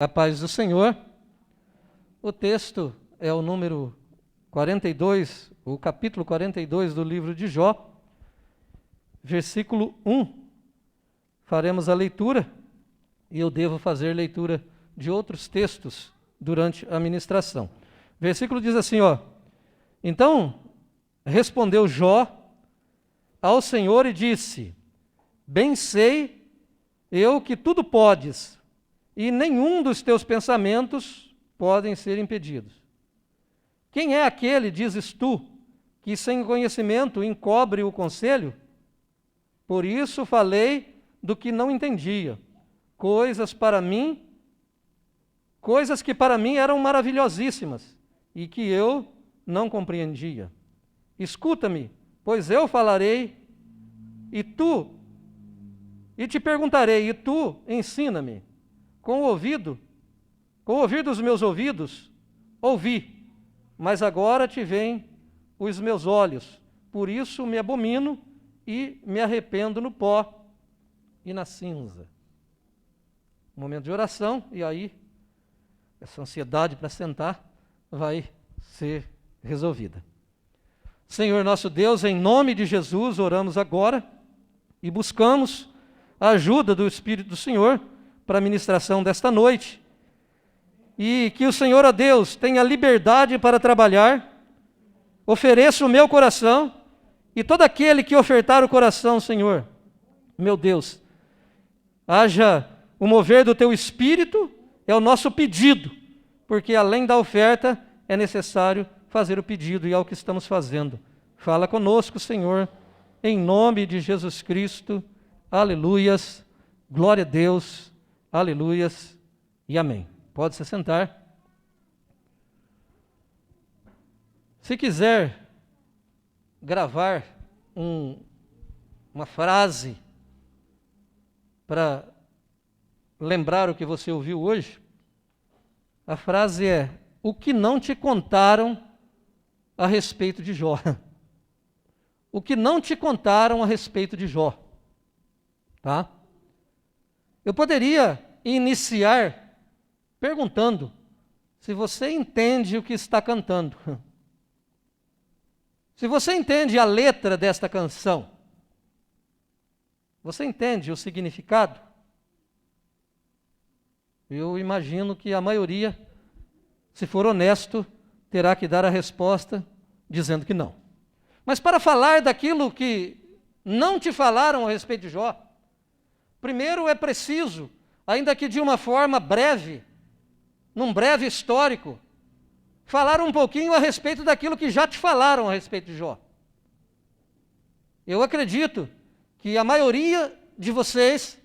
A paz do Senhor. O texto é o número 42, o capítulo 42 do livro de Jó, versículo 1. Faremos a leitura, e eu devo fazer leitura de outros textos durante a ministração. O versículo diz assim, Então respondeu Jó ao Senhor e disse: Bem sei eu que tudo podes, e nenhum dos teus pensamentos podem ser impedidos. Quem é aquele, dizes tu, que sem conhecimento encobre o conselho? Por isso falei do que não entendia, coisas que para mim eram maravilhosíssimas, e que eu não compreendia. Escuta-me, pois eu falarei, e te perguntarei, e tu ensina-me. Com o ouvir dos meus ouvidos, ouvi, mas agora te veem os meus olhos. Por isso me abomino e me arrependo no pó e na cinza. Momento de oração, e aí essa ansiedade para sentar vai ser resolvida. Senhor nosso Deus, em nome de Jesus, oramos agora e buscamos a ajuda do Espírito do Senhor para a ministração desta noite, e que o Senhor, ó Deus, tenha liberdade para trabalhar. Ofereço o meu coração, e todo aquele que ofertar o coração, Senhor, meu Deus, haja o mover do Teu Espírito, é o nosso pedido, porque além da oferta é necessário fazer o pedido, e é o que estamos fazendo. Fala conosco, Senhor, em nome de Jesus Cristo. Aleluias, glória a Deus. Aleluias e amém. Pode se sentar. Se quiser gravar uma frase para lembrar o que você ouviu hoje, a frase é: o que não te contaram a respeito de Jó. O que não te contaram a respeito de Jó. Tá? Eu poderia iniciar perguntando se você entende o que está cantando. Se você entende a letra desta canção, você entende o significado? Eu imagino que a maioria, se for honesto, terá que dar a resposta dizendo que não. Mas para falar daquilo que não te falaram a respeito de Jó, primeiro é preciso, ainda que de uma forma breve, num breve histórico, falar um pouquinho a respeito daquilo que já te falaram a respeito de Jó. Eu acredito que a maioria de vocês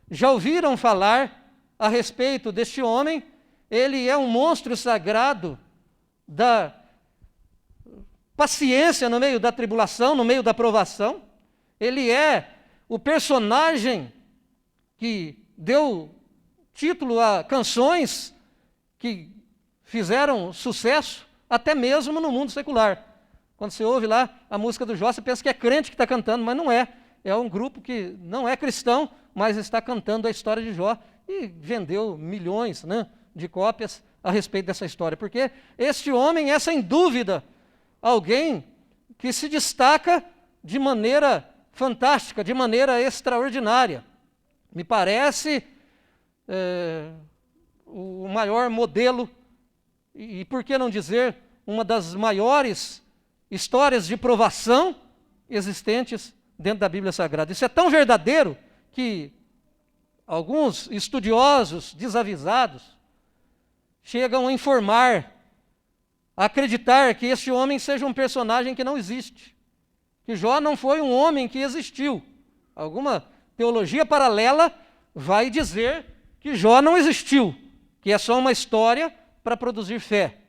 já ouviram falar a respeito deste homem. Ele é um monstro sagrado da paciência no meio da tribulação, no meio da provação. Ele é o personagem que deu título a canções que fizeram sucesso até mesmo no mundo secular. Quando você ouve lá a música do Jó, você pensa que é crente que está cantando, mas não é. É um grupo que não é cristão, mas está cantando a história de Jó e vendeu milhões, de cópias a respeito dessa história. Porque este homem é, sem dúvida, alguém que se destaca de maneira fantástica, de maneira extraordinária. Me parece o maior modelo, e por que não dizer, uma das maiores histórias de provação existentes dentro da Bíblia Sagrada. Isso é tão verdadeiro que alguns estudiosos desavisados chegam a informar, a acreditar que este homem seja um personagem que não existe, que Jó não foi um homem que existiu. Alguma teologia paralela vai dizer que Jó não existiu, que é só uma história para produzir fé.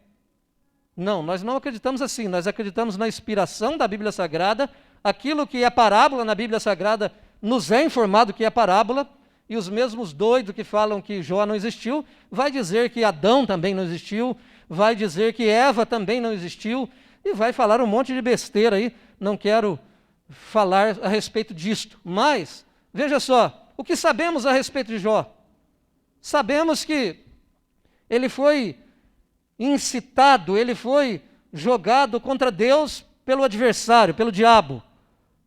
Não, nós não acreditamos assim. Nós acreditamos na inspiração da Bíblia Sagrada. Aquilo que é parábola na Bíblia Sagrada nos é informado que é parábola, e os mesmos doidos que falam que Jó não existiu, vai dizer que Adão também não existiu, vai dizer que Eva também não existiu, e vai falar um monte de besteira aí. Não quero falar a respeito disto, mas veja só, o que sabemos a respeito de Jó? Sabemos que ele foi incitado, ele foi jogado contra Deus pelo adversário, pelo diabo.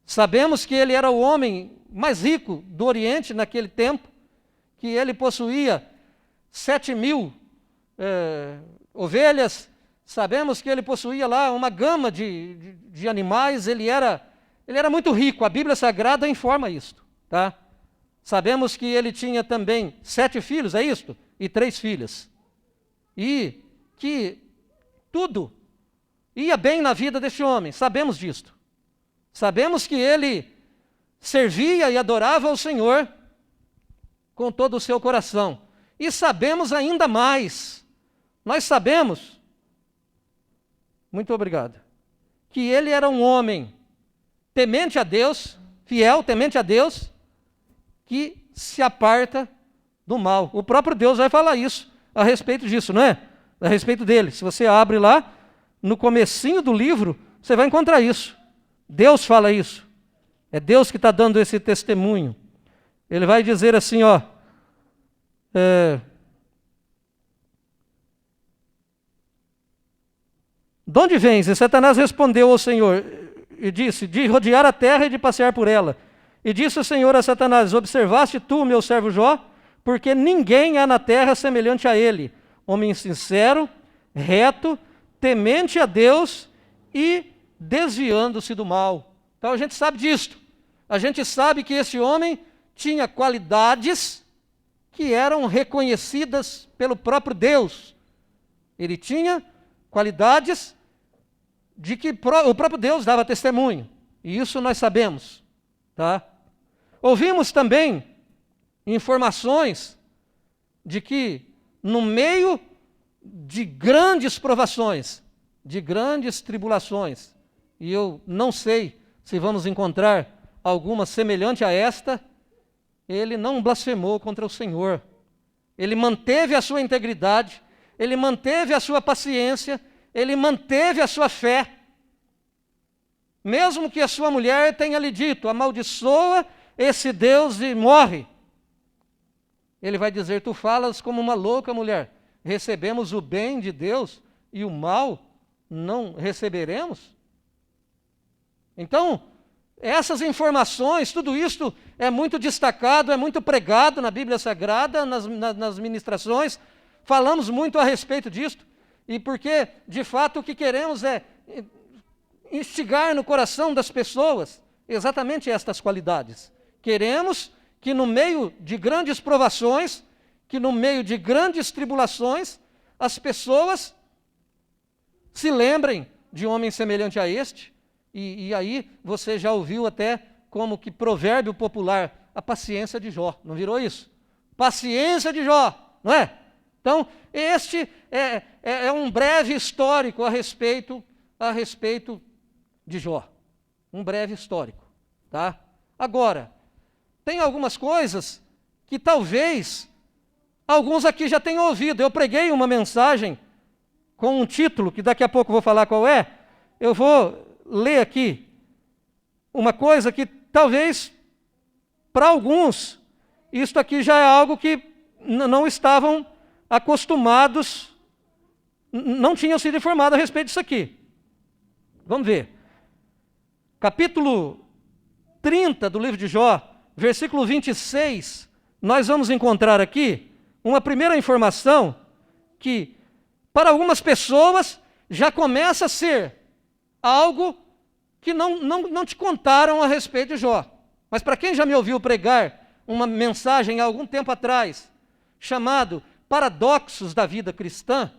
Sabemos que ele era o homem mais rico do Oriente naquele tempo, que ele possuía 7.000 ovelhas. Sabemos que ele possuía lá uma gama de animais, ele era muito rico, a Bíblia Sagrada informa isto, tá? Sabemos que ele tinha também 7 filhos, é isto? E 3 filhas. E que tudo ia bem na vida deste homem, sabemos disto. Sabemos que ele servia e adorava o Senhor com todo o seu coração. E sabemos ainda mais, nós sabemos, muito obrigado, que ele era um homem temente a Deus, fiel, temente a Deus, que se aparta do mal. O próprio Deus vai falar isso, a respeito disso, não é? A respeito dele. Se você abre lá, no comecinho do livro, você vai encontrar isso. Deus fala isso. É Deus que está dando esse testemunho. Ele vai dizer assim, ó, de onde vens? E Satanás respondeu ao Senhor e disse, de rodear a terra e de passear por ela. E disse o Senhor a Satanás, observaste tu, meu servo Jó? Porque ninguém há na terra semelhante a ele, homem sincero, reto, temente a Deus e desviando-se do mal. Então a gente sabe disto. A gente sabe que esse homem tinha qualidades que eram reconhecidas pelo próprio Deus. Ele tinha qualidades de que o próprio Deus dava testemunho. E isso nós sabemos, tá? Ouvimos também informações de que no meio de grandes provações, de grandes tribulações, e eu não sei se vamos encontrar alguma semelhante a esta, ele não blasfemou contra o Senhor. Ele manteve a sua integridade, ele manteve a sua paciência, ele manteve a sua fé. Mesmo que a sua mulher tenha lhe dito, amaldiçoa esse Deus e morre. Ele vai dizer, tu falas como uma louca mulher. Recebemos o bem de Deus e o mal não receberemos? Então, essas informações, tudo isto é muito destacado, é muito pregado na Bíblia Sagrada, nas ministrações. Falamos muito a respeito disto. E porque, de fato, o que queremos é instigar no coração das pessoas exatamente estas qualidades. Queremos que no meio de grandes provações, que no meio de grandes tribulações, as pessoas se lembrem de um homem semelhante a este, e aí você já ouviu até como que provérbio popular, a paciência de Jó, não virou isso? Paciência de Jó, não é? Então, este é um breve histórico a respeito de Jó. Um breve histórico, tá? Agora, tem algumas coisas que talvez alguns aqui já tenham ouvido. Eu preguei uma mensagem com um título, que daqui a pouco eu vou falar qual é. Eu vou ler aqui uma coisa que talvez, para alguns, isto aqui já é algo que não estavam acostumados, não tinham sido informados a respeito disso aqui. Vamos ver. Capítulo 30 do livro de Jó, versículo 26, nós vamos encontrar aqui uma primeira informação que, para algumas pessoas, já começa a ser algo que não te contaram a respeito de Jó. Mas para quem já me ouviu pregar uma mensagem há algum tempo atrás, chamado Paradoxos da Vida Cristã,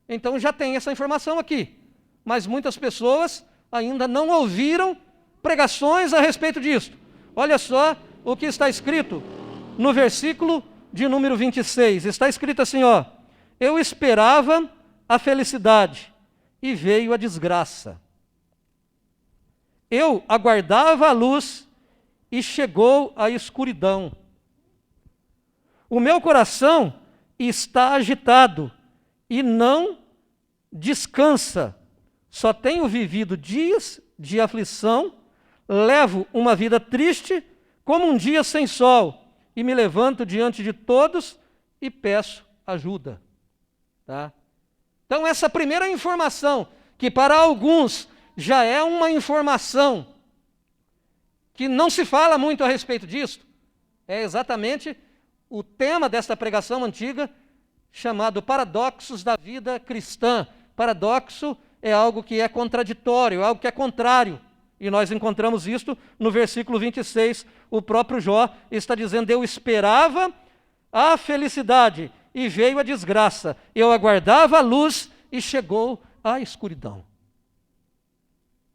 então já tem essa informação aqui. Mas muitas pessoas ainda não ouviram pregações a respeito disso. Olha só o que está escrito no versículo de número 26. Está escrito assim, ó: eu esperava a felicidade e veio a desgraça. Eu aguardava a luz e chegou a escuridão. O meu coração está agitado e não descansa. Só tenho vivido dias de aflição, levo uma vida triste como um dia sem sol, e me levanto diante de todos e peço ajuda. Tá? Então, essa primeira informação, que para alguns já é uma informação que não se fala muito a respeito disso, é exatamente o tema desta pregação antiga, chamado Paradoxos da Vida Cristã. Paradoxo é algo que é contraditório, algo que é contrário. E nós encontramos isto no versículo 26. O próprio Jó está dizendo: eu esperava a felicidade e veio a desgraça. Eu aguardava a luz e chegou a escuridão.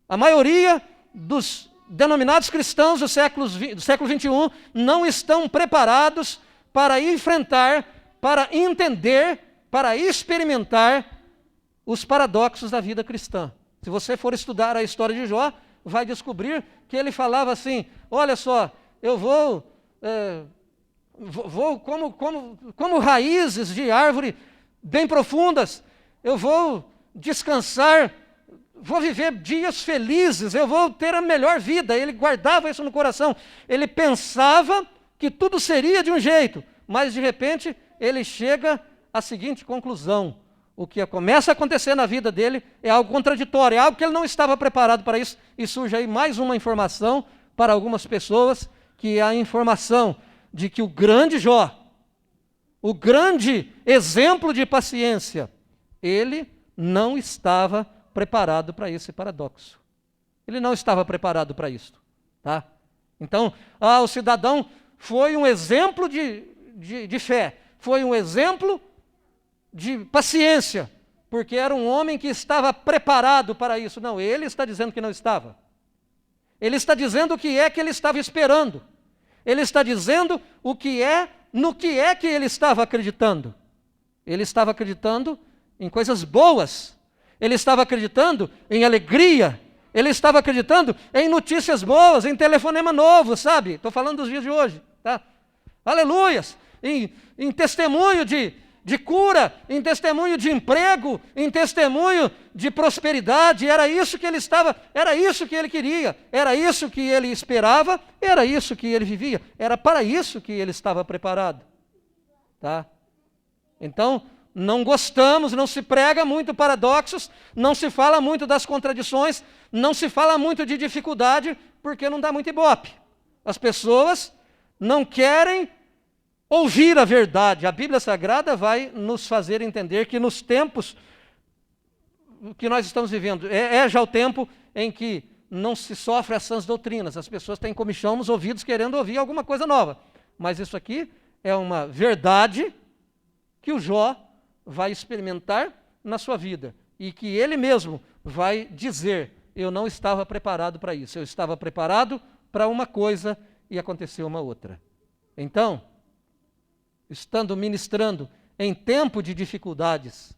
A maioria dos denominados cristãos do século XXI não estão preparados para enfrentar, para entender, para experimentar os paradoxos da vida cristã. Se você for estudar a história de Jó, vai descobrir que ele falava assim: olha só, eu vou como raízes de árvore bem profundas, eu vou descansar, vou viver dias felizes, eu vou ter a melhor vida. Ele guardava isso no coração. Ele pensava que tudo seria de um jeito, mas de repente ele chega à seguinte conclusão: o que começa a acontecer na vida dele é algo contraditório, é algo que ele não estava preparado para isso. E surge aí mais uma informação para algumas pessoas, que é a informação de que o grande Jó, o grande exemplo de paciência, ele não estava preparado para esse paradoxo. Ele não estava preparado para isso. Tá? Então, o cidadão foi um exemplo de fé, foi um exemplo de paciência, porque era um homem que estava preparado para isso. Não, ele está dizendo que não estava. Ele está dizendo o que é que ele estava esperando. Ele está dizendo no que é que ele estava acreditando. Ele estava acreditando em coisas boas. Ele estava acreditando em alegria. Ele estava acreditando em notícias boas, em telefonema novo, sabe? Estou falando dos dias de hoje, tá? Aleluias! Em testemunho de cura, em testemunho de emprego, em testemunho de prosperidade. Era isso que ele estava, era isso que ele queria, era isso que ele esperava, era isso que ele vivia, era para isso que ele estava preparado. Tá? Então, não gostamos, não se prega muito paradoxos, não se fala muito das contradições, não se fala muito de dificuldade, porque não dá muito ibope. As pessoas não querem ouvir a verdade. A Bíblia Sagrada vai nos fazer entender que nos tempos que nós estamos vivendo, é já o tempo em que não se sofre as sãs doutrinas. As pessoas têm comichão nos ouvidos querendo ouvir alguma coisa nova. Mas isso aqui é uma verdade que o Jó vai experimentar na sua vida. E que ele mesmo vai dizer: eu não estava preparado para isso. Eu estava preparado para uma coisa e aconteceu uma outra. Então, estando ministrando em tempo de dificuldades,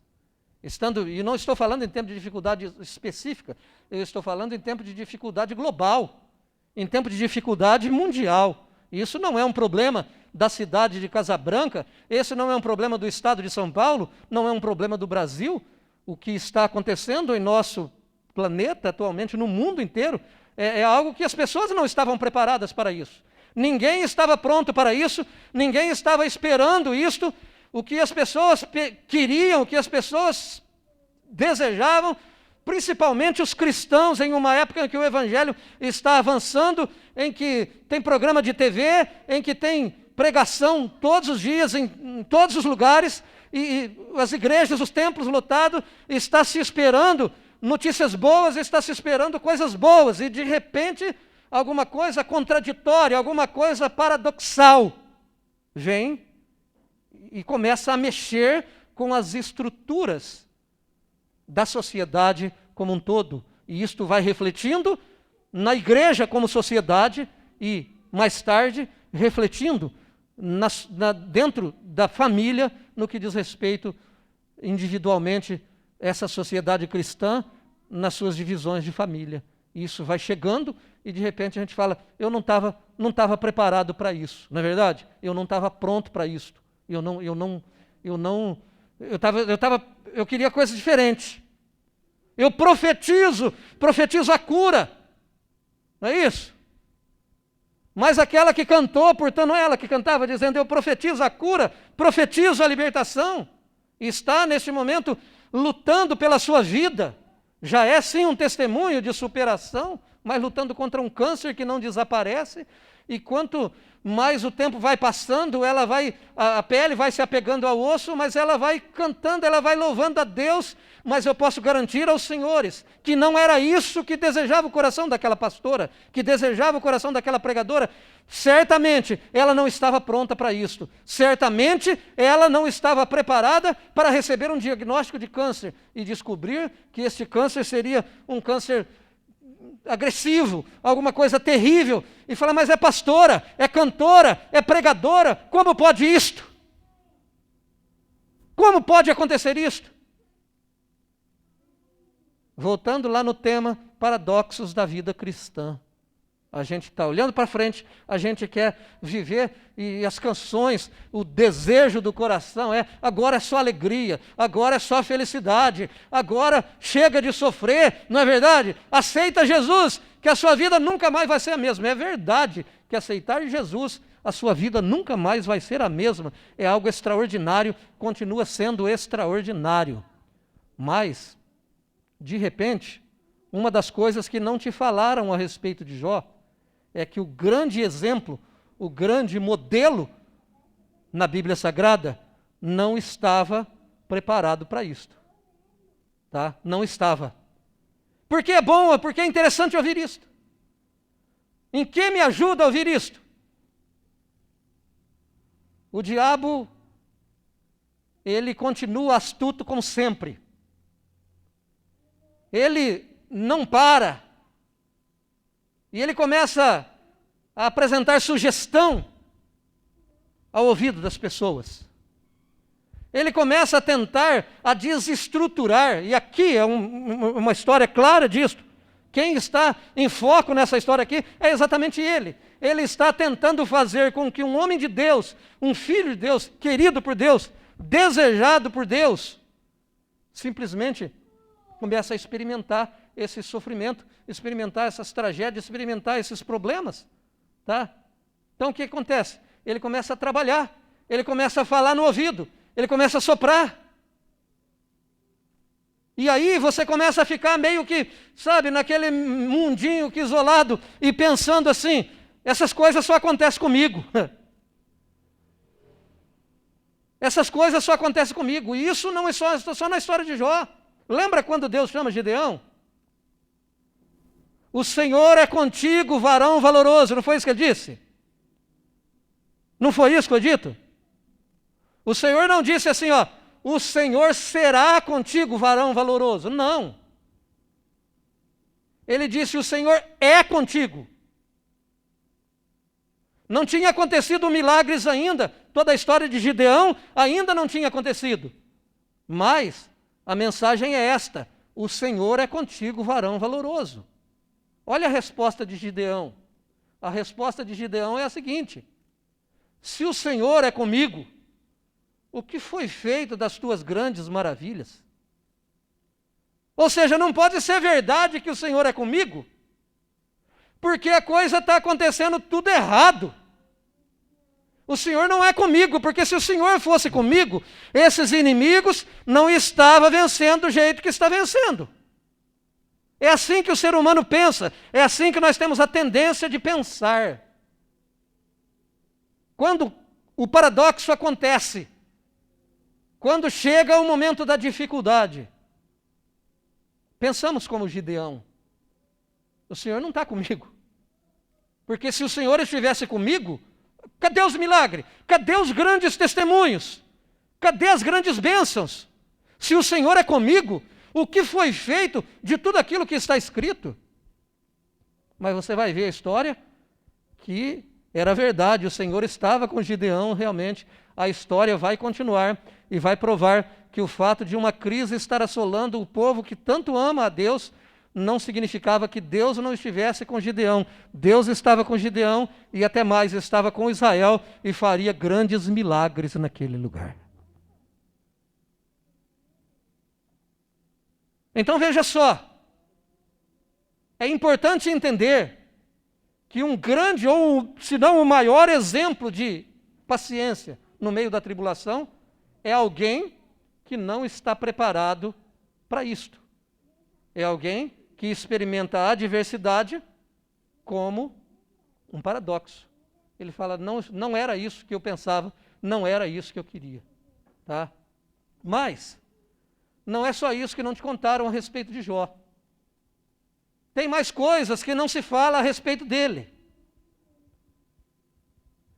e não estou falando em tempo de dificuldade específica, eu estou falando em tempo de dificuldade global, em tempo de dificuldade mundial. Isso não é um problema da cidade de Casabranca, esse não é um problema do estado de São Paulo, não é um problema do Brasil. O que está acontecendo em nosso planeta atualmente, no mundo inteiro, é algo que as pessoas não estavam preparadas para isso. Ninguém estava pronto para isso, ninguém estava esperando isto. O que as pessoas queriam, o que as pessoas desejavam, principalmente os cristãos, em uma época em que o evangelho está avançando, em que tem programa de TV, em que tem pregação todos os dias, em todos os lugares, e as igrejas, os templos lotados, está se esperando notícias boas, está se esperando coisas boas, e de repente alguma coisa contraditória, alguma coisa paradoxal vem e começa a mexer com as estruturas da sociedade como um todo. E isto vai refletindo na igreja como sociedade e, mais tarde, refletindo dentro da família, no que diz respeito individualmente essa sociedade cristã nas suas divisões de família. Isso vai chegando e de repente a gente fala: eu não estava preparado para isso, não é verdade? Eu não estava pronto para isso. Eu queria coisa diferente. Eu profetizo a cura, não é isso? Mas aquela que cantou, portanto, não é ela que cantava, dizendo: eu profetizo a cura, profetizo a libertação. está neste momento lutando pela sua vida, já é sim um testemunho de superação, mas lutando contra um câncer que não desaparece, e quanto mais o tempo vai passando, a pele vai se apegando ao osso, mas ela vai cantando, ela vai louvando a Deus. Mas eu posso garantir aos senhores que não era isso que desejava o coração daquela pastora, que desejava o coração daquela pregadora. Certamente ela não estava pronta para isto. Certamente ela não estava preparada para receber um diagnóstico de câncer e descobrir que este câncer seria um câncer agressivo, alguma coisa terrível, e falar, mas é pastora, é cantora, é pregadora, como pode isto? Como pode acontecer isto? Voltando lá no tema, paradoxos da vida cristã. A gente está olhando para frente, a gente quer viver, e as canções, o desejo do coração agora é só alegria, agora é só felicidade, agora chega de sofrer, não é verdade? Aceita Jesus, que a sua vida nunca mais vai ser a mesma. É verdade que aceitar Jesus, a sua vida nunca mais vai ser a mesma. É algo extraordinário, continua sendo extraordinário. Mas, de repente, uma das coisas que não te falaram a respeito de Jó, é que o grande exemplo, o grande modelo na Bíblia Sagrada não estava preparado para isto. Tá? Não estava. Por que é bom, porque é interessante ouvir isto? Em que me ajuda a ouvir isto? O diabo, ele continua astuto como sempre. Ele não para. E ele começa a apresentar sugestão ao ouvido das pessoas. Ele começa a tentar a desestruturar, e aqui é uma história clara disso. Quem está em foco nessa história aqui é exatamente ele. Ele está tentando fazer com que um homem de Deus, um filho de Deus, querido por Deus, desejado por Deus, simplesmente comece a experimentar esse sofrimento, experimentar essas tragédias, experimentar esses problemas. Tá? Então o que acontece? Ele começa a trabalhar, ele começa a falar no ouvido, ele começa a soprar. E aí você começa a ficar meio que, sabe, naquele mundinho que isolado e pensando assim, essas coisas só acontecem comigo. Essas coisas só acontecem comigo. E isso não é só na história de Jó. Lembra quando Deus chama Gideão? O Senhor é contigo, varão valoroso. Não foi isso que ele disse? Não foi isso que foi dito? O Senhor não disse assim, ó, o Senhor será contigo, varão valoroso. Não. Ele disse, o Senhor é contigo. Não tinha acontecido milagres ainda. Toda a história de Gideão ainda não tinha acontecido. Mas a mensagem é esta: o Senhor é contigo, varão valoroso. Olha a resposta de Gideão. A resposta de Gideão é a seguinte: se o Senhor é comigo, o que foi feito das tuas grandes maravilhas? Ou seja, não pode ser verdade que o Senhor é comigo, porque a coisa está acontecendo tudo errado. O Senhor não é comigo, porque se o Senhor fosse comigo, esses inimigos não estavam vencendo do jeito que está vencendo. É assim que o ser humano pensa, é assim que nós temos a tendência de pensar. Quando o paradoxo acontece, quando chega o momento da dificuldade, pensamos como Gideão: o Senhor não está comigo, porque se o Senhor estivesse comigo, cadê os milagres? Cadê os grandes testemunhos? Cadê as grandes bênçãos? Se o Senhor é comigo, o que foi feito de tudo aquilo que está escrito? Mas você vai ver a história que era verdade, o Senhor estava com Gideão realmente. A história vai continuar e vai provar que o fato de uma crise estar assolando o povo que tanto ama a Deus não significava que Deus não estivesse com Gideão. Deus estava com Gideão e até mais, estava com Israel e faria grandes milagres naquele lugar. Então veja só, é importante entender que um grande, ou se não o maior exemplo de paciência no meio da tribulação, é alguém que não está preparado para isto. É alguém que experimenta a adversidade como um paradoxo. Ele fala, não era isso que eu pensava, não era isso que eu queria. Tá? Mas, não é só isso que não te contaram a respeito de Jó. Tem mais coisas que não se fala a respeito dele.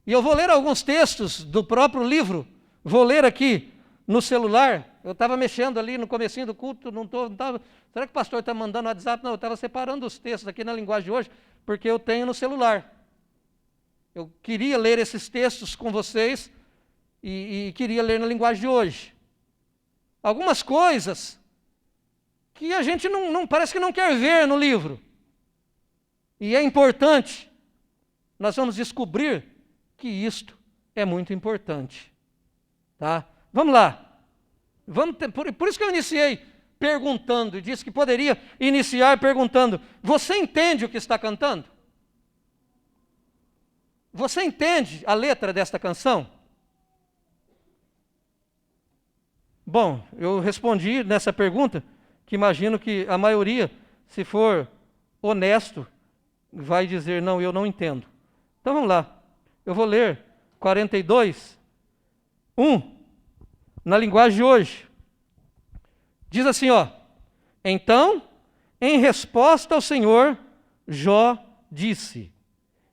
E eu vou ler alguns textos do próprio livro, vou ler aqui no celular. Eu estava mexendo ali no comecinho do culto, não estava. Será que o pastor está mandando WhatsApp? Não, eu estava separando os textos aqui na linguagem de hoje, porque eu tenho no celular. Eu queria ler esses textos com vocês e queria ler na linguagem de hoje. Algumas coisas que a gente não parece que não quer ver no livro. E é importante. Nós vamos descobrir que isto é muito importante. Tá? Vamos lá. Por isso que eu iniciei perguntando, e disse que poderia iniciar perguntando: você entende o que está cantando? Você entende a letra desta canção? Bom, eu respondi nessa pergunta, que imagino que a maioria, se for honesto, vai dizer, não, eu não entendo. Então vamos lá, eu vou ler 42, 1, na linguagem de hoje. Diz assim, ó: então, em resposta ao Senhor, Jó disse: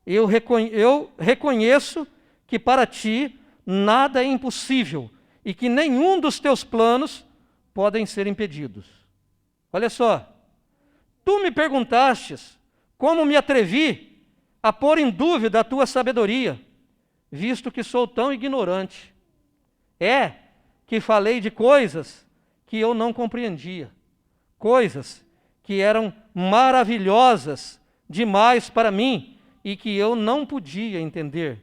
eu reconheço que para ti nada é impossível e que nenhum dos teus planos podem ser impedidos. Olha só, tu me perguntastes como me atrevi a pôr em dúvida a tua sabedoria, visto que sou tão ignorante. É que falei de coisas que eu não compreendia, coisas que eram maravilhosas demais para mim e que eu não podia entender.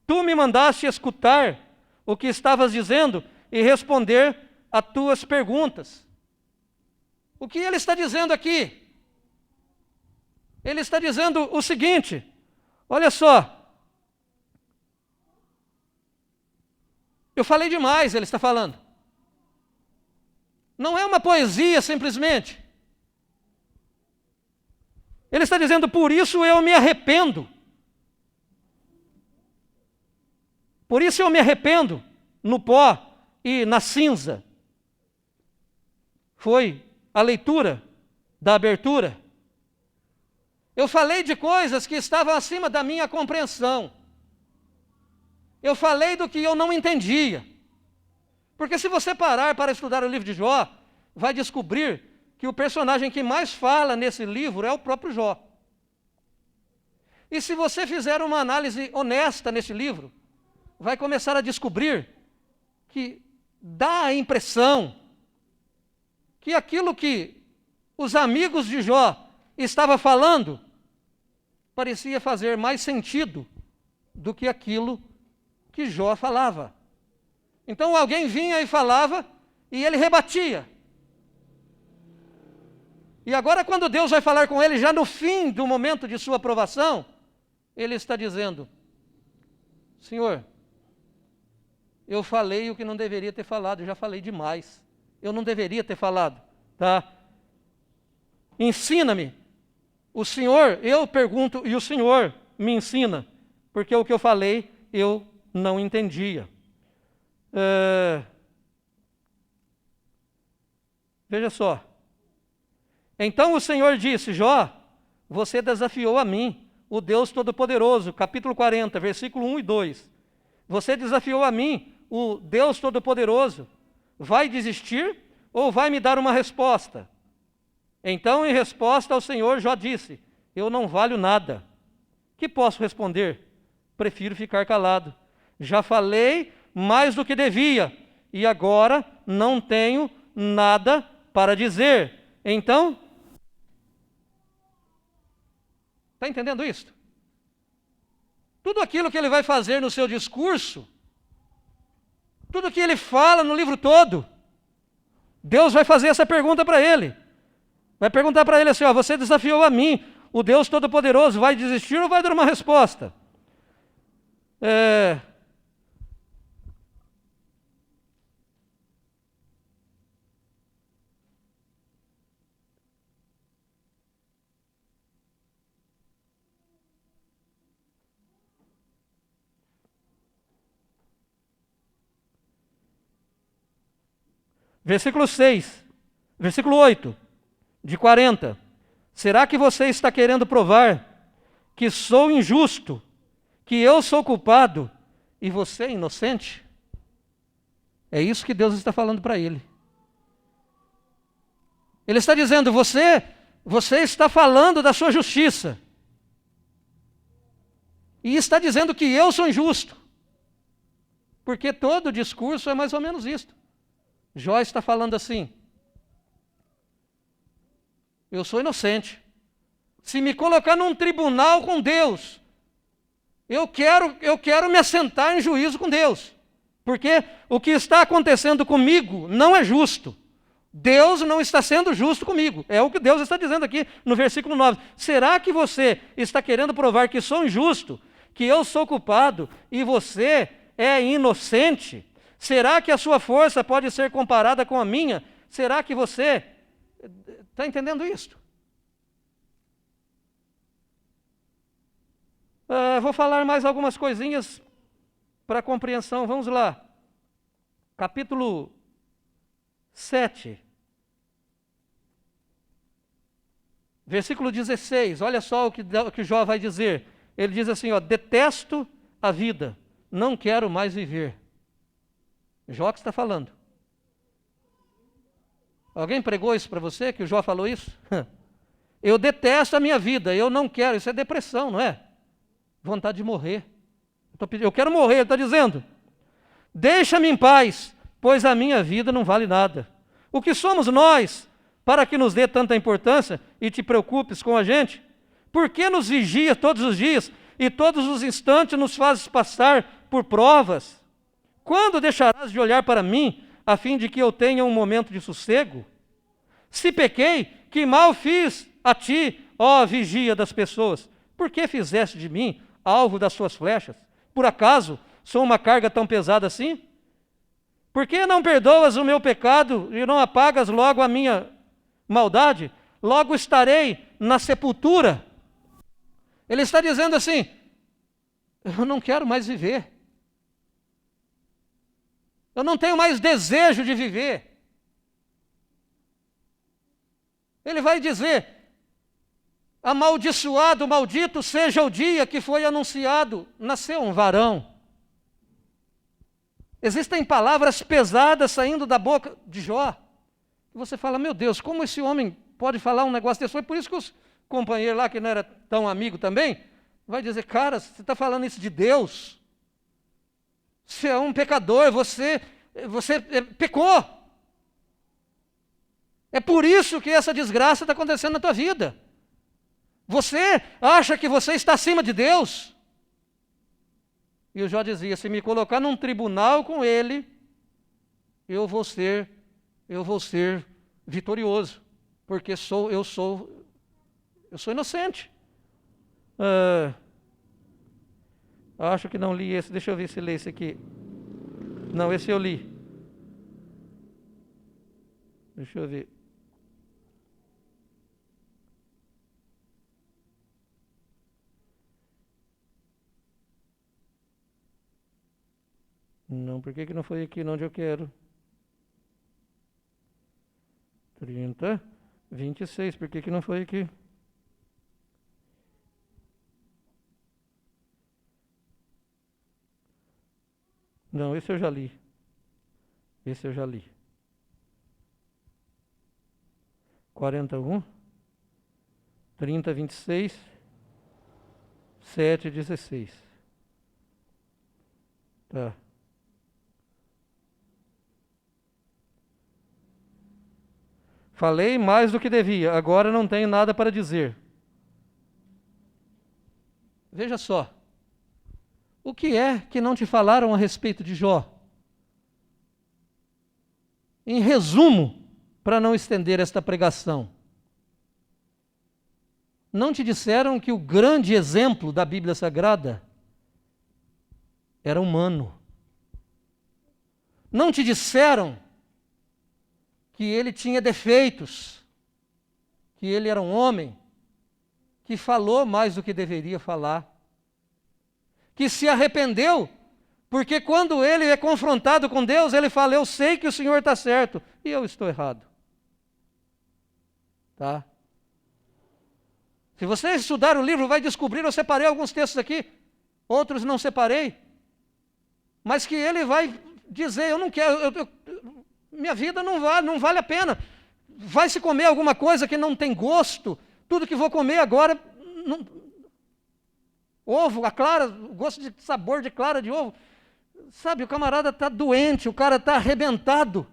Tu me mandaste escutar o que estavas dizendo e responder a tuas perguntas. O que ele está dizendo aqui? Ele está dizendo o seguinte, olha só. Eu falei demais, ele está falando. Não é uma poesia simplesmente. Ele está dizendo, por isso eu me arrependo. Por isso eu me arrependo no pó e na cinza. Foi a leitura da abertura. Eu falei de coisas que estavam acima da minha compreensão. Eu falei do que eu não entendia. Porque se você parar para estudar o livro de Jó, vai descobrir que o personagem que mais fala nesse livro é o próprio Jó. E se você fizer uma análise honesta nesse livro, vai começar a descobrir que dá a impressão que aquilo que os amigos de Jó estavam falando parecia fazer mais sentido do que aquilo que Jó falava. Então alguém vinha e falava e ele rebatia. E agora, quando Deus vai falar com ele, já no fim do momento de sua aprovação, ele está dizendo: Senhor, eu falei o que não deveria ter falado, eu já falei demais. Eu não deveria ter falado, tá? Ensina-me. O Senhor, eu pergunto, e o Senhor me ensina, porque o que eu falei eu não entendia. Veja só. Então o Senhor disse: Jó, você desafiou a mim, o Deus Todo-Poderoso, capítulo 40, versículo 1 e 2. Você desafiou a mim, o Deus Todo-Poderoso. Vai desistir ou vai me dar uma resposta? Então, em resposta ao Senhor, Jó disse: eu não valho nada. Que posso responder? Prefiro ficar calado. Já falei mais do que devia, e agora não tenho nada para dizer. Então, está entendendo isso? Tudo aquilo que ele vai fazer no seu discurso, tudo que ele fala no livro todo, Deus vai fazer essa pergunta para ele. Vai perguntar para ele assim, ó, você desafiou a mim, o Deus Todo-Poderoso, vai desistir ou vai dar uma resposta? Versículo 6, versículo 8, de 40. Será que você está querendo provar que sou injusto, que eu sou culpado e você é inocente? É isso que Deus está falando para ele. Ele está dizendo, você está falando da sua justiça. E está dizendo que eu sou injusto. Porque todo discurso é mais ou menos isto. Jó está falando assim, eu sou inocente. Se me colocar num tribunal com Deus, eu quero me assentar em juízo com Deus. Porque o que está acontecendo comigo não é justo. Deus não está sendo justo comigo. É o que Deus está dizendo aqui no versículo 9. Será que você está querendo provar que sou injusto, que eu sou culpado e você é inocente? Será que a sua força pode ser comparada com a minha? Será que você está entendendo isso? Vou falar mais algumas coisinhas para compreensão. Vamos lá. Capítulo 7. Versículo 16. Olha só o que Jó vai dizer. Ele diz assim, detesto a vida, não quero mais viver. Jó que está falando. Alguém pregou isso para você, que o Jó falou isso? Eu detesto a minha vida, eu não quero. Isso é depressão, não é? Vontade de morrer. Eu quero morrer, ele está dizendo. Deixa-me em paz, pois a minha vida não vale nada. O que somos nós, para que nos dê tanta importância e te preocupes com a gente? Por que nos vigia todos os dias e todos os instantes nos fazes passar por provas? Quando deixarás de olhar para mim, a fim de que eu tenha um momento de sossego? Se pequei, que mal fiz a ti, ó vigia das pessoas? Por que fizeste de mim alvo das suas flechas? Por acaso sou uma carga tão pesada assim? Por que não perdoas o meu pecado e não apagas logo a minha maldade? Logo estarei na sepultura. Ele está dizendo assim, eu não quero mais viver. Eu não tenho mais desejo de viver. Ele vai dizer, amaldiçoado, maldito seja o dia que foi anunciado, nasceu um varão. Existem palavras pesadas saindo da boca de Jó. E você fala, meu Deus, como esse homem pode falar um negócio desse? Foi por isso que os companheiros lá, que não era tão amigo também, vai dizer, cara, você está falando isso de Deus? Você é um pecador, você pecou. É por isso que essa desgraça está acontecendo na tua vida. Você acha que você está acima de Deus? E o Jó dizia, se me colocar num tribunal com ele, eu vou ser vitorioso, porque eu sou inocente. Acho que não li esse, deixa eu ver se lê esse aqui. Não, esse eu li. Deixa eu ver. Não, por que não foi aqui onde eu quero? 30, 26, por que não foi aqui? Não, esse eu já li. Esse eu já li. 41, 30, 26, 7, 16. Tá. Falei mais do que devia, agora não tenho nada para dizer. Veja só. O que é que não te falaram a respeito de Jó? Em resumo, para não estender esta pregação, não te disseram que o grande exemplo da Bíblia Sagrada era humano? Não te disseram que ele tinha defeitos, que ele era um homem que falou mais do que deveria falar, que se arrependeu Porque quando ele é confrontado com Deus, ele fala, eu sei que o Senhor está certo e eu estou errado. Tá? Se você estudar o livro, vai descobrir, eu separei alguns textos aqui, outros não separei, mas que ele vai dizer, eu não quero, minha vida não vale a pena. Vai se comer alguma coisa que não tem gosto, tudo que vou comer agora, ovo, a clara, o gosto de sabor de clara de ovo. Sabe, o camarada está doente, o cara está arrebentado.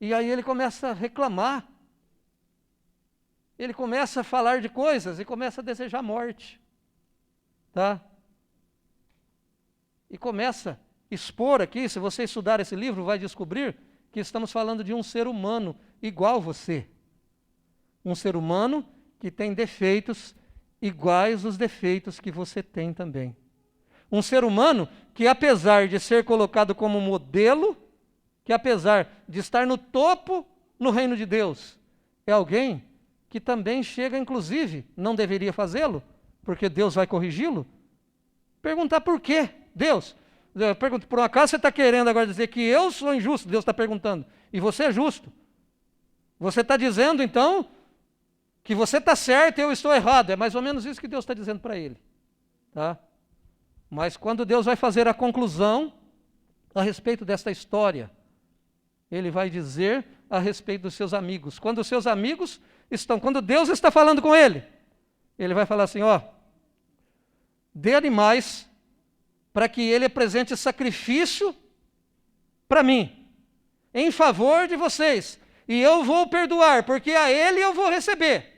E aí ele começa a reclamar. Ele começa a falar de coisas e começa a desejar morte. Tá? E começa a expor aqui, se você estudar esse livro, vai descobrir que estamos falando de um ser humano igual você. Um ser humano que tem defeitos iguais aos defeitos que você tem também. Um ser humano que, apesar de ser colocado como modelo, que apesar de estar no topo no reino de Deus, é alguém que também chega, inclusive, não deveria fazê-lo, porque Deus vai corrigi-lo. Perguntar por quê? Deus, eu pergunto, por um acaso você está querendo agora dizer que eu sou injusto? Deus está perguntando. E você é justo. Você está dizendo, então, que você está certo e eu estou errado. É mais ou menos isso que Deus está dizendo para ele. Tá? Mas quando Deus vai fazer a conclusão a respeito desta história, ele vai dizer a respeito dos seus amigos. Quando os seus amigos quando Deus está falando com ele, ele vai falar assim, dê animais para que ele apresente sacrifício para mim, em favor de vocês, e eu vou perdoar, porque a ele eu vou receber.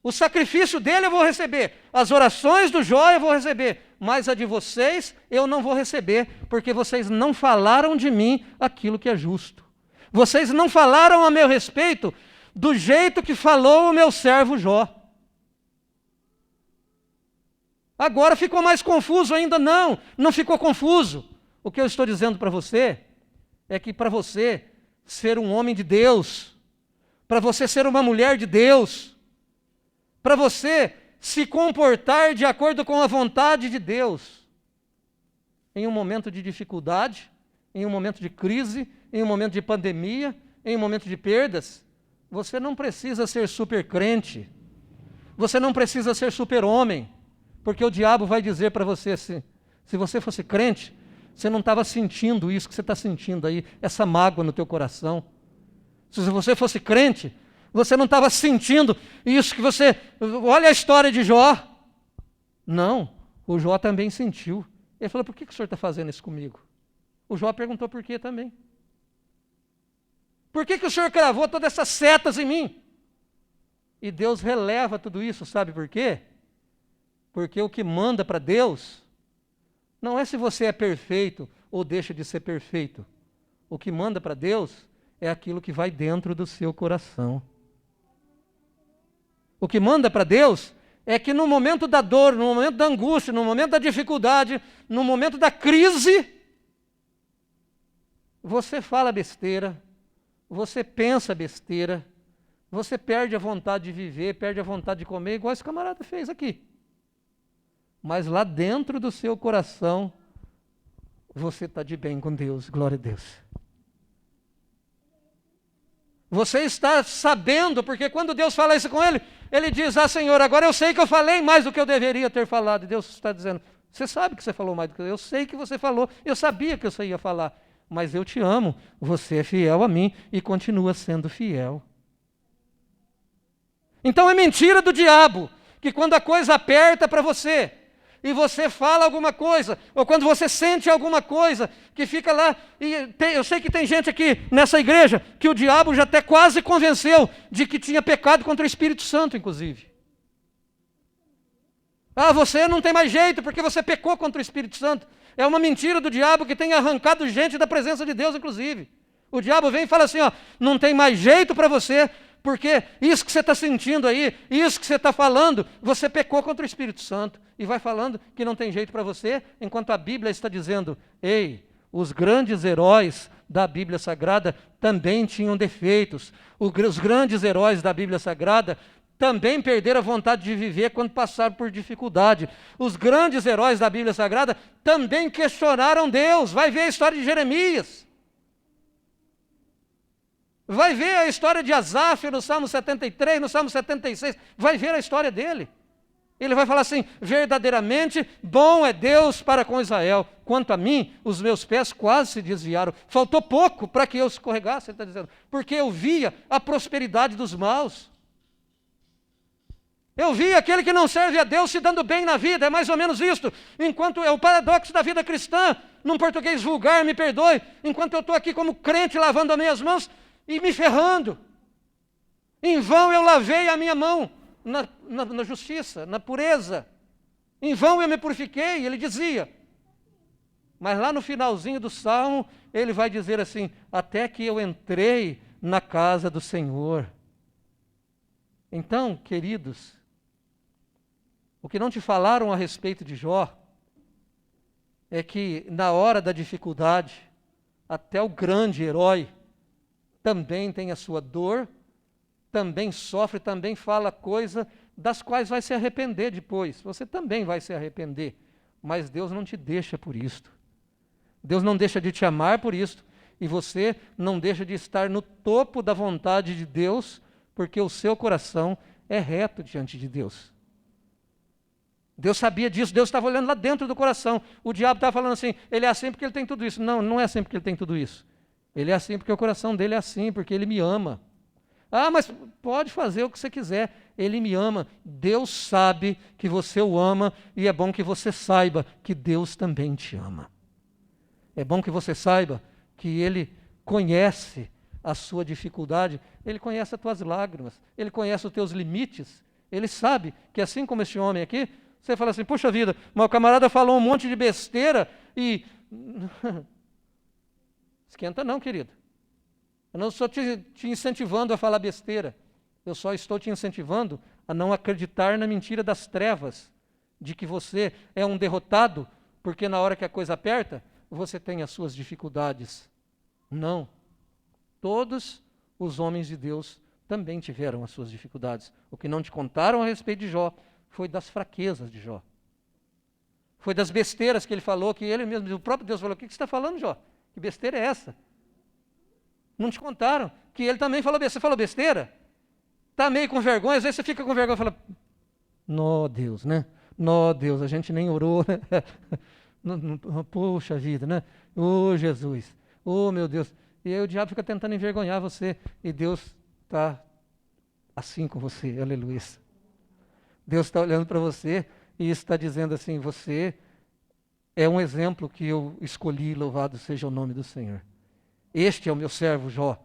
O sacrifício dele eu vou receber, as orações do Jó eu vou receber, mas a de vocês eu não vou receber, porque vocês não falaram de mim aquilo que é justo. Vocês não falaram a meu respeito do jeito que falou o meu servo Jó. Agora ficou mais confuso ainda? Não ficou confuso. O que eu estou dizendo para você é que para você ser um homem de Deus, para você ser uma mulher de Deus, para você se comportar de acordo com a vontade de Deus, em um momento de dificuldade, em um momento de crise, em um momento de pandemia, em um momento de perdas, você não precisa ser super crente, você não precisa ser super homem, porque o diabo vai dizer para você assim, se você fosse crente, você não estava sentindo isso que você está sentindo aí, essa mágoa no teu coração. Se você fosse crente, você não estava sentindo isso que você... Olha a história de Jó. Não, o Jó também sentiu. Ele falou, por que o senhor está fazendo isso comigo? O Jó perguntou por quê também. Por que o senhor cravou todas essas setas em mim? E Deus releva tudo isso, sabe por quê? Porque o que manda para Deus não é se você é perfeito ou deixa de ser perfeito. O que manda para Deus é aquilo que vai dentro do seu coração. O que manda para Deus é que no momento da dor, no momento da angústia, no momento da dificuldade, no momento da crise, você fala besteira, você pensa besteira, você perde a vontade de viver, perde a vontade de comer, igual esse camarada fez aqui. Mas lá dentro do seu coração, você está de bem com Deus, glória a Deus. Você está sabendo, porque quando Deus fala isso com ele, ele diz, Senhor, agora eu sei que eu falei mais do que eu deveria ter falado. E Deus está dizendo, você sabe que você falou mais do que eu sei que você falou, eu sabia que você ia falar, mas eu te amo, você é fiel a mim e continua sendo fiel. Então é mentira do diabo, que quando a coisa aperta para você, e você fala alguma coisa, ou quando você sente alguma coisa, que fica lá, eu sei que tem gente aqui nessa igreja, que o diabo já até quase convenceu de que tinha pecado contra o Espírito Santo, inclusive. Você não tem mais jeito, porque você pecou contra o Espírito Santo. É uma mentira do diabo que tem arrancado gente da presença de Deus, inclusive. O diabo vem e fala assim, não tem mais jeito para você, porque isso que você está sentindo aí, isso que você está falando, você pecou contra o Espírito Santo. E vai falando que não tem jeito para você, enquanto a Bíblia está dizendo, ei, os grandes heróis da Bíblia Sagrada também tinham defeitos. Os grandes heróis da Bíblia Sagrada também perderam a vontade de viver quando passaram por dificuldade. Os grandes heróis da Bíblia Sagrada também questionaram Deus. Vai ver a história de Jeremias. Vai ver a história de Asaf no Salmo 73, no Salmo 76. Vai ver a história dele. Ele vai falar assim: verdadeiramente bom é Deus para com Israel. Quanto a mim, os meus pés quase se desviaram. Faltou pouco para que eu escorregasse, ele está dizendo. Porque eu via a prosperidade dos maus. Eu vi aquele que não serve a Deus se dando bem na vida, é mais ou menos isto. Enquanto é o paradoxo da vida cristã, num português vulgar, me perdoe, enquanto eu estou aqui como crente lavando as minhas mãos e me ferrando. Em vão eu lavei a minha mão na justiça, na pureza. Em vão eu me purifiquei, ele dizia. Mas lá no finalzinho do Salmo, ele vai dizer assim: até que eu entrei na casa do Senhor. Então, queridos, o que não te falaram a respeito de Jó é que na hora da dificuldade, até o grande herói também tem a sua dor, também sofre, também fala coisas das quais vai se arrepender depois. Você também vai se arrepender, mas Deus não te deixa por isto. Deus não deixa de te amar por isto, e você não deixa de estar no topo da vontade de Deus, porque o seu coração é reto diante de Deus. Deus sabia disso, Deus estava olhando lá dentro do coração. O diabo estava falando assim: ele é assim porque ele tem tudo isso. Não, não é assim porque ele tem tudo isso. Ele é assim porque o coração dele é assim, porque ele me ama. Ah, mas pode fazer o que você quiser, ele me ama. Deus sabe que você o ama, e é bom que você saiba que Deus também te ama. É bom que você saiba que ele conhece a sua dificuldade, ele conhece as tuas lágrimas, ele conhece os teus limites, ele sabe que assim como esse homem aqui, você fala assim: puxa vida, mas o camarada falou um monte de besteira e... Esquenta não, querido. Eu não estou te incentivando a falar besteira, eu só estou te incentivando a não acreditar na mentira das trevas, de que você é um derrotado, porque na hora que a coisa aperta, você tem as suas dificuldades. Não. Todos os homens de Deus também tiveram as suas dificuldades. O que não te contaram a respeito de Jó foi das fraquezas de Jó. Foi das besteiras que ele falou, que ele mesmo, o próprio Deus falou: o que você está falando, Jó? Que besteira é essa? Não te contaram que ele também falou besteira. Você falou besteira? Está meio com vergonha, às vezes você fica com vergonha e fala: nó Deus, né? Nó Deus, a gente nem orou, né? Poxa vida, né? Ô Jesus, ô meu Deus. E aí o diabo fica tentando envergonhar você, e Deus está assim com você, aleluia. Deus está olhando para você e está dizendo assim: você é um exemplo que eu escolhi, louvado seja o nome do Senhor. Este é o meu servo Jó,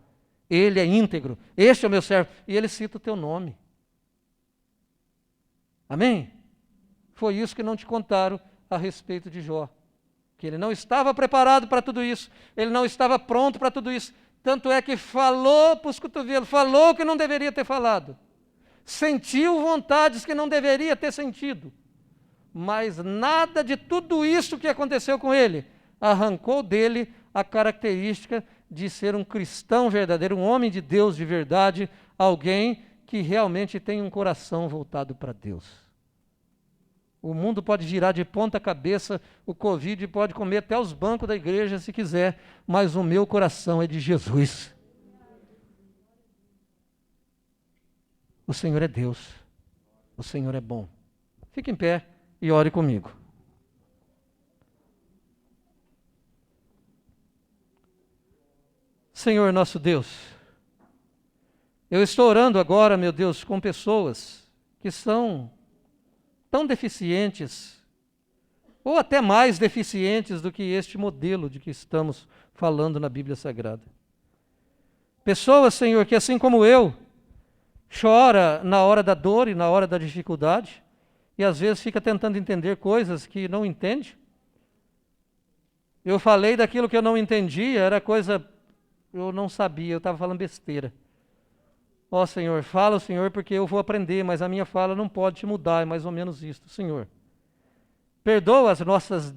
ele é íntegro, este é o meu servo, e ele cita o teu nome. Amém? Foi isso que não te contaram a respeito de Jó, que ele não estava preparado para tudo isso, ele não estava pronto para tudo isso, tanto é que falou para os cotovelos, falou que não deveria ter falado, sentiu vontades que não deveria ter sentido, mas nada de tudo isso que aconteceu com ele arrancou dele a característica de ser um cristão verdadeiro, um homem de Deus de verdade, alguém que realmente tem um coração voltado para Deus. O mundo pode girar de ponta cabeça, o Covid pode comer até os bancos da igreja se quiser, mas o meu coração é de Jesus. O Senhor é Deus, o Senhor é bom. Fique em pé e ore comigo. Senhor nosso Deus, eu estou orando agora, meu Deus, com pessoas que são tão deficientes, ou até mais deficientes do que este modelo de que estamos falando na Bíblia Sagrada. Pessoas, Senhor, que assim como eu, chora na hora da dor e na hora da dificuldade, e às vezes fica tentando entender coisas que não entende. Eu falei daquilo que eu não entendia, era coisa, eu não sabia, eu estava falando besteira. Ó Senhor, fala o Senhor, porque eu vou aprender, mas a minha fala não pode te mudar, é mais ou menos isto. Senhor, perdoa as nossas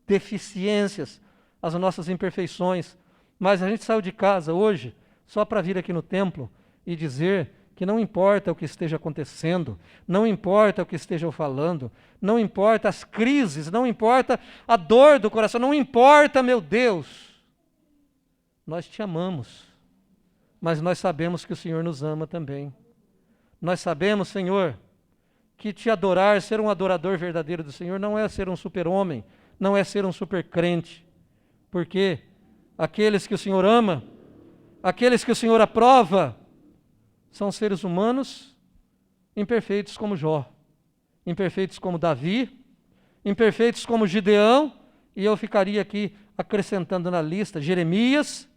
deficiências, as nossas imperfeições, mas a gente saiu de casa hoje só para vir aqui no templo e dizer que não importa o que esteja acontecendo, não importa o que estejam falando, não importa as crises, não importa a dor do coração, não importa, meu Deus, nós te amamos, mas nós sabemos que o Senhor nos ama também. Nós sabemos, Senhor, que te adorar, ser um adorador verdadeiro do Senhor, não é ser um super-homem, não é ser um super-crente, porque aqueles que o Senhor ama, aqueles que o Senhor aprova, são seres humanos imperfeitos como Jó, imperfeitos como Davi, imperfeitos como Gideão, e eu ficaria aqui acrescentando na lista Jeremias,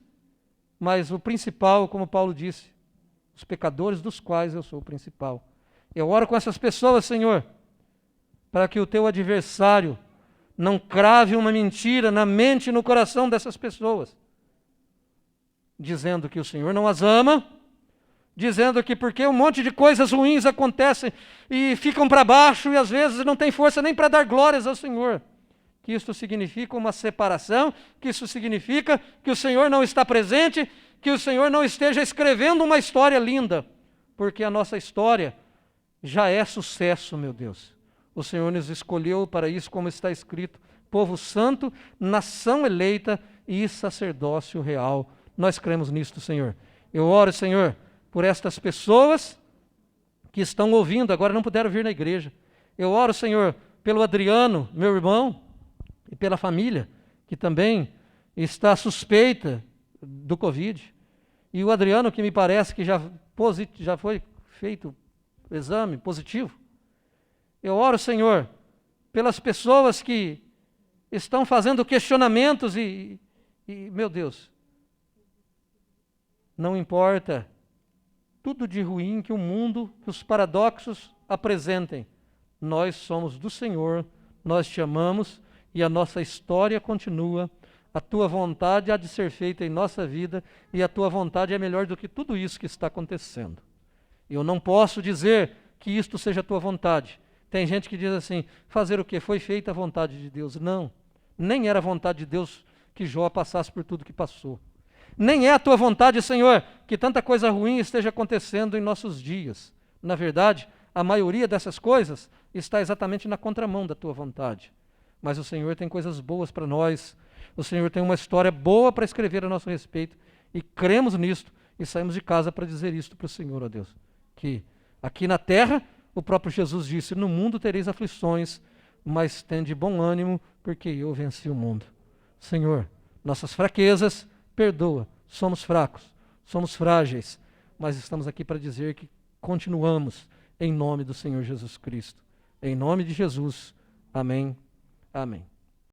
mas o principal, como Paulo disse, os pecadores dos quais eu sou o principal. Eu oro com essas pessoas, Senhor, para que o teu adversário não crave uma mentira na mente e no coração dessas pessoas, dizendo que o Senhor não as ama, dizendo que porque um monte de coisas ruins acontecem e ficam para baixo e às vezes não tem força nem para dar glórias ao Senhor, que isso significa uma separação, que isso significa que o Senhor não está presente, que o Senhor não esteja escrevendo uma história linda, porque a nossa história já é sucesso, meu Deus. O Senhor nos escolheu para isso, como está escrito, povo santo, nação eleita e sacerdócio real. Nós cremos nisto, Senhor. Eu oro, Senhor, por estas pessoas que estão ouvindo, agora não puderam vir na igreja. Eu oro, Senhor, pelo Adriano, meu irmão, e pela família, que também está suspeita do Covid. E o Adriano, que me parece que já foi feito o exame positivo. Eu oro, Senhor, pelas pessoas que estão fazendo questionamentos e meu Deus, não importa tudo de ruim que o mundo, que os paradoxos apresentem, nós somos do Senhor, nós te amamos e a nossa história continua. A tua vontade há de ser feita em nossa vida e a tua vontade é melhor do que tudo isso que está acontecendo. Eu não posso dizer que isto seja a tua vontade. Tem gente que diz assim, fazer o quê? Foi feita a vontade de Deus. Não, nem era a vontade de Deus que Jó passasse por tudo que passou. Nem é a tua vontade, Senhor, que tanta coisa ruim esteja acontecendo em nossos dias. Na verdade, a maioria dessas coisas está exatamente na contramão da tua vontade. Mas o Senhor tem coisas boas para nós. O Senhor tem uma história boa para escrever a nosso respeito. E cremos nisto e saímos de casa para dizer isto para o Senhor, ó Deus. Que aqui na terra, o próprio Jesus disse, no mundo tereis aflições, mas tende bom ânimo, porque eu venci o mundo. Senhor, nossas fraquezas, perdoa. Somos fracos, somos frágeis, mas estamos aqui para dizer que continuamos em nome do Senhor Jesus Cristo. Em nome de Jesus. Amém. Amém.